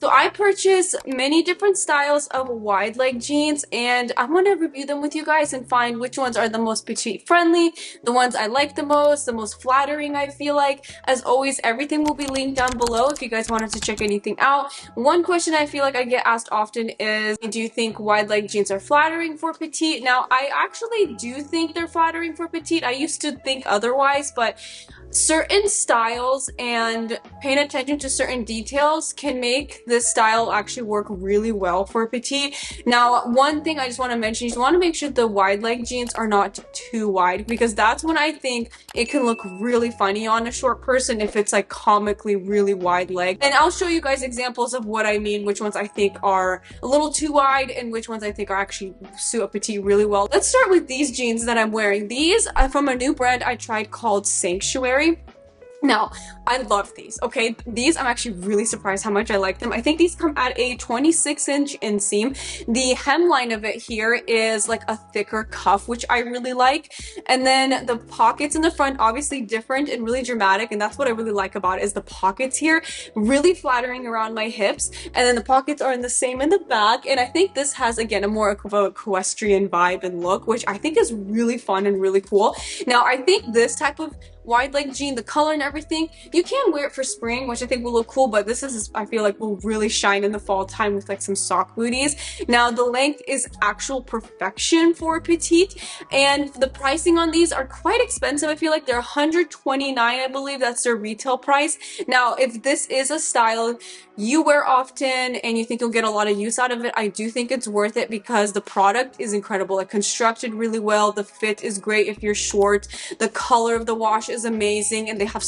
So I purchased many different styles of wide leg jeans and I want to review them with you guys and find which ones are the most petite friendly, the ones I like the most flattering I feel like. As always, everything will be linked down below if you guys wanted to check anything out. One question I feel like I get asked often is, do you think wide leg jeans are flattering for petite? Now, I actually do think they're flattering for petite. I used to think otherwise, but certain styles and paying attention to certain details can make this style actually work really well for petite. Now, one thing I just want to mention is you want to make sure the wide leg jeans are not too wide, because that's when I think it can look really funny on a short person if it's like comically really wide leg. And I'll show you guys examples of what I mean, which ones I think are a little too wide and which ones I think are actually suit a petite really well. Let's start with these jeans that I'm wearing. These are from a new brand I tried called Sanctuary. Now, I love these, okay? These, I'm actually really surprised how much I like them. I think these come at a 26-inch inseam. The hemline of it here is like a thicker cuff, which I really like. And then the pockets in the front, obviously different and really dramatic, and that's what I really like about it, is the pockets here, really flattering around my hips. And then the pockets are in the same in the back, and I think this has, again, a more of an equestrian vibe and look, which I think is really fun and really cool. Now, I think this type of wide leg jean, the color and everything, you can wear it for spring, which I think will look cool, but this is, I feel like, will really shine in the fall time with like some sock booties. Now, the length is actual perfection for petite, and the pricing on these are quite expensive. I feel like they're $129, I believe that's their retail price. Now, if this is a style you wear often and you think you'll get a lot of use out of it, I do think it's worth it because the product is incredible. It constructed really well. The fit is great if you're short. The color of the wash is amazing, and they have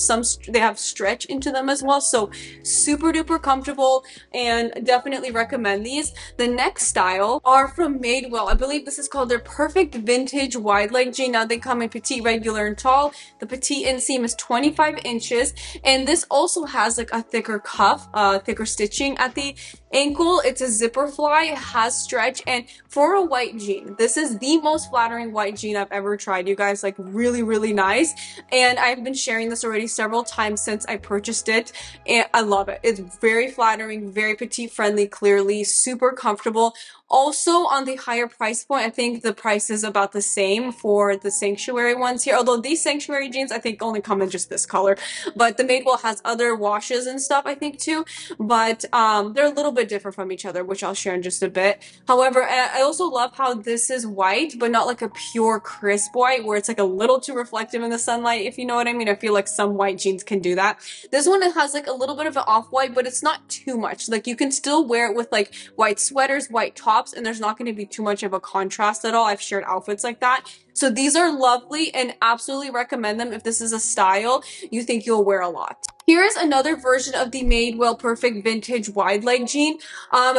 stretch into them as well, so super duper comfortable, and definitely recommend these. The next style are from Madewell. I believe this is called their Perfect Vintage Wide Leg Jean. Now, they come in petite, regular, and tall. The petite inseam is 25 inches, and this also has like a thicker cuff, thicker stitching at the ankle. It's a zipper fly, it has stretch, and for a white jean, this is the most flattering white jean I've ever tried, you guys. Like, really nice, and I've been sharing this already several times since I purchased it, and I love it. It's very flattering, very petite friendly, clearly super comfortable. Also, on the higher price point, I think the price is about the same for the Sanctuary ones here, although these Sanctuary jeans I think only come in just this color, but the Madewell has other washes and stuff I think too, but they're a little bit different from each other, which I'll share in just a bit. However, I also love how this is white, but not like a pure crisp white where it's like a little too reflective in the sunlight, if you know what I mean. I feel like some white jeans can do that. This one, it has like a little bit of an off-white, but it's not too much. Like, you can still wear it with like white sweaters, white tops, and there's not going to be too much of a contrast at all. I've shared outfits like that. So these are lovely and absolutely recommend them if this is a style you think you'll wear a lot. Here's another version of the Madewell Perfect Vintage Wide Leg Jean.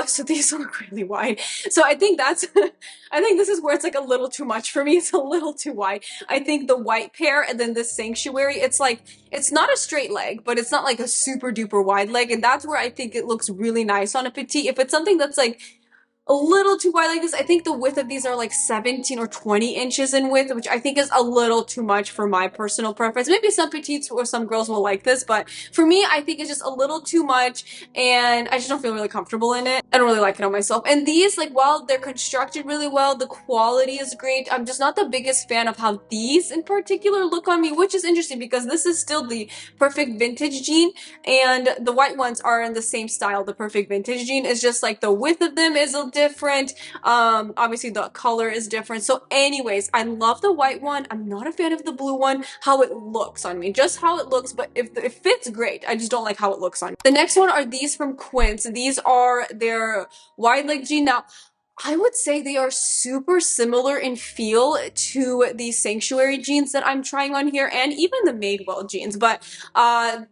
So these look really wide. So I think that's, I think this is where it's like a little too much for me. It's a little too wide. I think the white pair and then this Sanctuary, it's like, it's not a straight leg, but it's not like a super duper wide leg. And that's where I think it looks really nice on a petite. If it's something that's like a little too wide like this, I think the width of these are like 17 or 20 inches in width, which I think is a little too much for my personal preference. Maybe some petites or some girls will like this, but for me, I think it's just a little too much, and I just don't feel really comfortable in it. I don't really like it on myself. And these, like, while they're constructed really well, the quality is great. I'm just not the biggest fan of how these in particular look on me, which is interesting because this is still the Perfect Vintage jean, and the white ones are in the same style. The Perfect Vintage jean is just like the width of them is a different. Obviously the color is different. So anyways, I love the white one. I'm not a fan of the blue one, how it looks on me, just how it looks, but if it fits, great. I just don't like how it looks on me. The next one are these from Quince. These are their wide leg jean. Now, I would say they are super similar in feel to the Sanctuary jeans that I'm trying on here, and even the Madewell jeans, but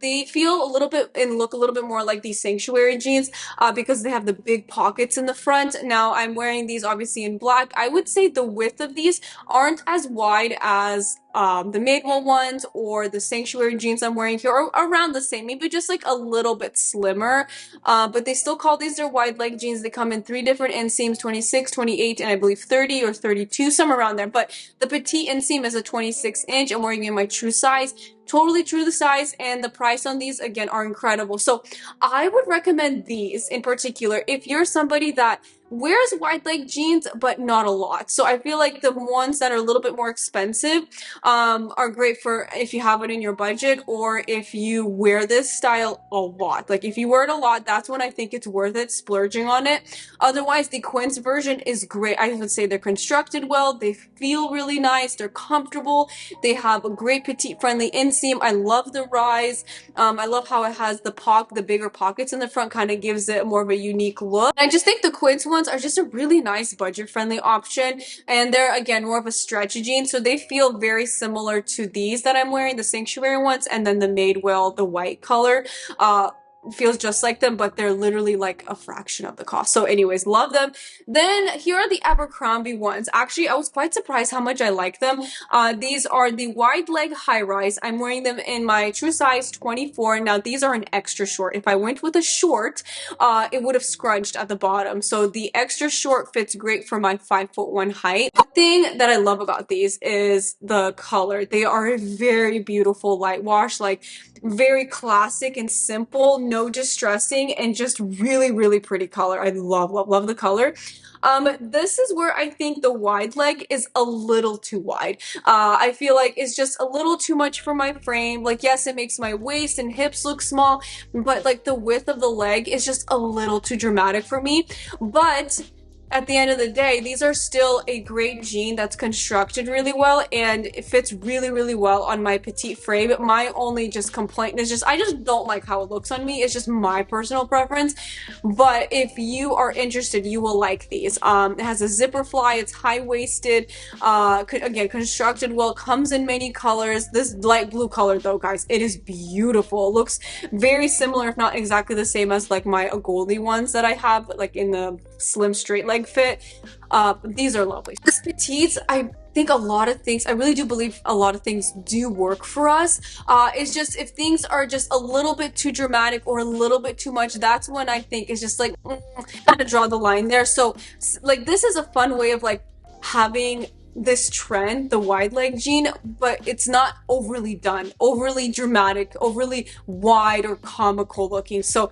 they feel a little bit and look a little bit more like these Sanctuary jeans because they have the big pockets in the front. Now, I'm wearing these obviously in black. I would say the width of these aren't as wide as the Madewell ones or the Sanctuary jeans I'm wearing here, are around the same, maybe just like a little bit slimmer, but they still call these their wide leg jeans. They come in 3 different inseams, 26, 28, and I believe 30 or 32, somewhere around there, but the petite inseam is a 26 inch. I'm wearing in my true size. totally true to the size, and the price on these again are incredible. So I would recommend these in particular if you're somebody that wears wide leg jeans but not a lot. So I feel like the ones that are a little bit more expensive are great for if you have it in your budget, or if you wear this style a lot. Like if you wear it a lot, that's when I think it's worth it splurging on it. Otherwise, the Quince version is great. I would say they're constructed well, they feel really nice, they're comfortable, they have a great petite friendly inseam. I love the rise. I love how it has the bigger pockets in the front, kind of gives it more of a unique look. I just think the Quince ones are just a really nice budget friendly option, and they're again more of a stretchy jean, so they feel very similar to these that I'm wearing, the Sanctuary ones, and then the Madewell, the white color. Feels just like them, but they're literally like a fraction of the cost. So anyways, love them. Then here are the Abercrombie ones. Actually, I was quite surprised how much I like them. These are the wide leg high rise. I'm wearing them in my true size 24. Now these are an extra short. If I went with a short, it would have scrunched at the bottom. So the extra short fits great for my 5'1" height. The thing that I love about these is the color. They are a very beautiful light wash, like very classic and simple, no distressing, and just really, really pretty color. I love, love, love the color. This is where I think the wide leg is a little too wide. I feel like it's just a little too much for my frame. Like, yes, it makes my waist and hips look small, but like the width of the leg is just a little too dramatic for me. But at the end of the day, these are still a great jean that's constructed really well, and it fits really, really well on my petite frame. My only just complaint is I just don't like how it looks on me. It's just my personal preference. But if you are interested, you will like these. It has a zipper fly, it's high-waisted, again, constructed well, comes in many colors. This light blue color though, guys, it is beautiful. It looks very similar, if not exactly the same as like my Agoldi ones that I have, like in the slim straight leg fit. These are lovely. This Petite, I think a lot of things, I really do believe a lot of things do work for us. It's just if things are just a little bit too dramatic or a little bit too much, that's when I think it's just like, kind of draw the line there. So like this is a fun way of like having this trend, the wide leg jean, but it's not overly done, overly dramatic, overly wide or comical looking. So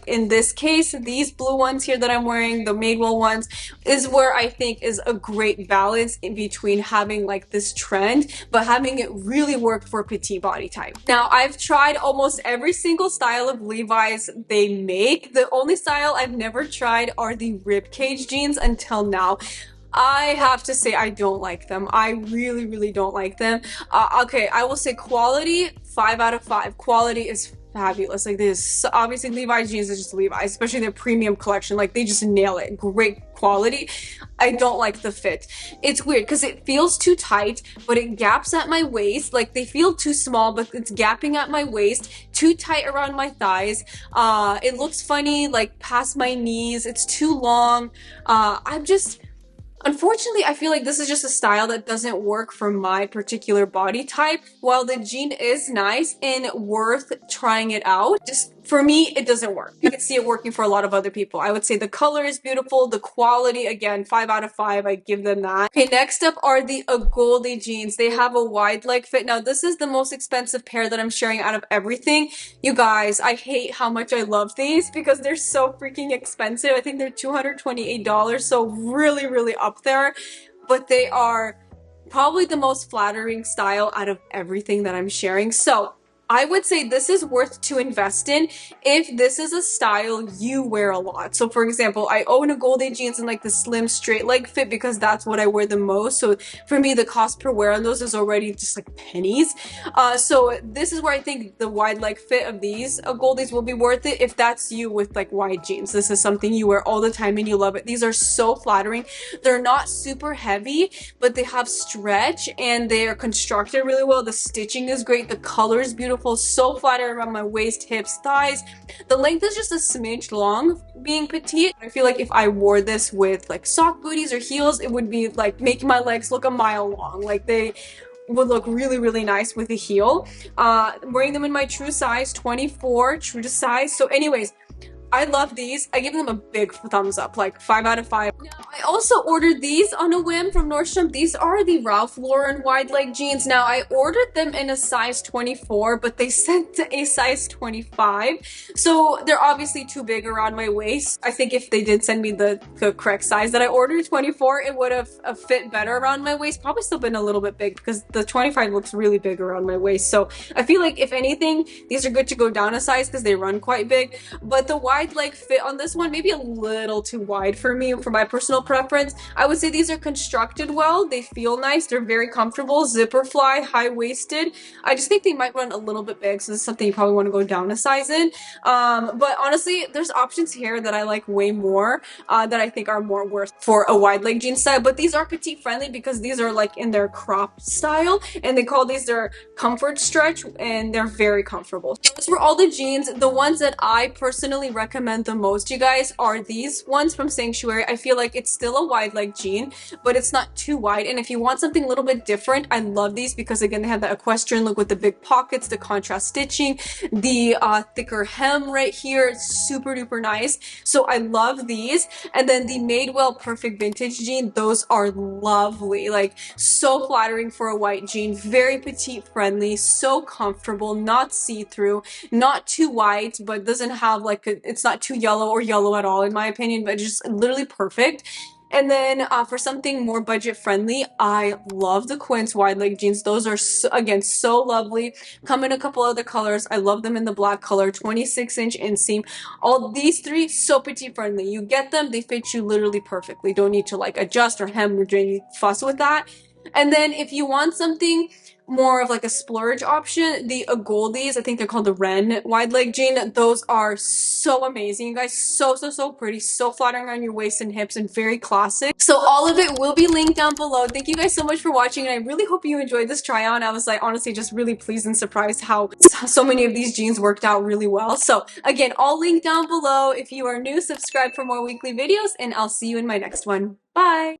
in this case, these blue ones here that I'm wearing, the Madewell ones, is where I think is a great balance in between having like this trend, but having it really work for petite body type. Now, I've tried almost every single style of Levi's they make. The only style I've never tried are the ribcage jeans until now. I have to say I don't like them. I really, really don't like them. Okay, I will say quality, 5 out of 5. Quality is fabulous. Like this, obviously Levi's jeans is just Levi's, especially their premium collection. Like they just nail it. Great quality. I don't like the fit. It's weird because it feels too tight, but it gaps at my waist. Like they feel too small, but it's gapping at my waist, too tight around my thighs. It looks funny, like past my knees. It's too long. Unfortunately, I feel like this is just a style that doesn't work for my particular body type. While the jean is nice and worth trying it out, just for me, it doesn't work. You can see it working for a lot of other people. I would say the color is beautiful. The quality, again, 5 out of 5. I give them that. Okay, next up are the Agoldi jeans. They have a wide leg fit. Now, this is the most expensive pair that I'm sharing out of everything. You guys, I hate how much I love these because they're so freaking expensive. I think they're $228, so really, really up there. But they are probably the most flattering style out of everything that I'm sharing. So I would say this is worth to invest in if this is a style you wear a lot. So for example, I own Agoldi jeans in like the slim straight leg fit because that's what I wear the most. So for me, the cost per wear on those is already just like pennies. So this is where I think the wide leg fit of these Agoldis will be worth it if that's you with like wide jeans. This is something you wear all the time and you love it. These are so flattering. They're not super heavy, but they have stretch and they are constructed really well. The stitching is great. The color is beautiful. So flattering around my waist, hips, thighs. The length is just a smidge long being petite. I feel like if I wore this with like sock booties or heels, it would be like making my legs look a mile long. Like they would look really, really nice with a heel. Wearing them in my true size 24, true to size. So anyways, I love these. I give them a big thumbs up, like 5 out of 5. Now, I also ordered these on a whim from Nordstrom. These are the Ralph Lauren wide leg jeans. Now, I ordered them in a size 24, but they sent a size 25. So they're obviously too big around my waist. I think if they did send me the correct size that I ordered, 24, it would have fit better around my waist. Probably still been a little bit big because the 25 looks really big around my waist. So I feel like if anything, these are good to go down a size because they run quite big. But the wide leg fit on this one, maybe a little too wide for me, for my personal preference. I would say these are constructed well. They feel nice. They're very comfortable. Zipper fly, high-waisted. I just think they might run a little bit big, so this is something you probably want to go down a size in. But honestly, there's options here that I like way more, that I think are more worth for a wide leg jean style. But these are petite friendly because these are like in their crop style, and they call these their comfort stretch, and they're very comfortable. Those were all the jeans. The ones that I personally recommend the most, you guys, are these ones from Sanctuary. I feel like it's still a wide leg jean, but it's not too wide. And if you want something a little bit different, I love these because again, they have that equestrian look with the big pockets, the contrast stitching, the thicker hem right here. It's super duper nice. So I love these. And then the Madewell Perfect Vintage jean, those are lovely. Like so flattering for a white jean, very petite friendly, so comfortable, not see-through, not too white, but doesn't have like it's not too yellow or yellow at all in my opinion, but just literally perfect. And then for something more budget friendly, I love the Quince wide leg jeans. Those are so, again, so lovely. Come in a couple other colors. I love them in the black color, 26-inch inseam. All these three, so petite friendly. You get them, they fit you literally perfectly. Don't need to like adjust or hem or do any fuss with that. And then if you want something more of like a splurge option, the Goldies, I think they're called the Wren wide leg jean. Those are so amazing, you guys. So pretty, so flattering on your waist and hips and very classic. So all of it will be linked down below. Thank you guys so much for watching, and I really hope you enjoyed this try on. I was like honestly just really pleased and surprised how so many of these jeans worked out really well. So again, all linked down below. If you are new, subscribe for more weekly videos, and I'll see you in my next one. Bye!